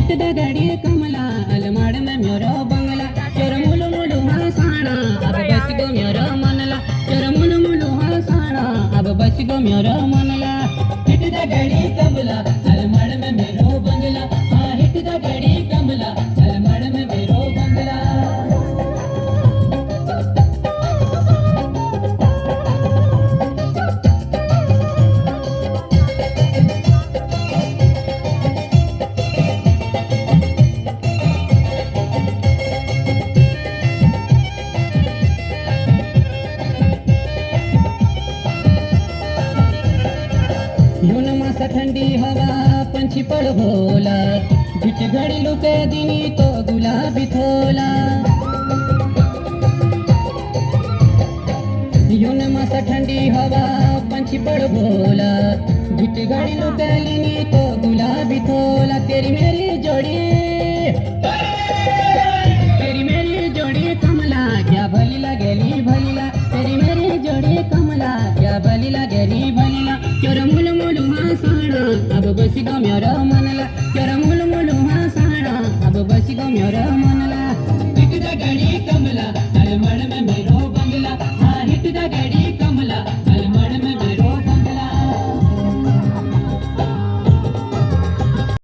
hit दगड़ी कमला अलमाड़ में म्योरो बंगला चोर मुलु मुलु हसाना अब बस गो म्योरो मनला चोर मुलु मुलु हसाना अब बस गो म्योरो मनला हिट दगड़ी कमला अलमाड़ में मेरो बंगला हाँ हिट दगड़ी कमला अलमाड़ में मेरो बंगला यून मासा ठंडी हवा पंछी पड़ भोला झिट घड़ी लुके दिनी तो गुलाबी थोला यून मासा ठंडी हवा पंछी पड़ भोला झिट घड़ी लुके दिनी तो गुलाबी थोला तेरी मेरी जोड़ी कमला क्या भली लगेली भलीला तेरी मेरी जोड़ी कमला क्या भली लगेली भलीला चोर मुलु मुलु हसाना अब बसी गो म्योरो मनला चोर मुलु मुलु हसाना अब बसी गो म्योरो मनला हिट दगड़ी कमला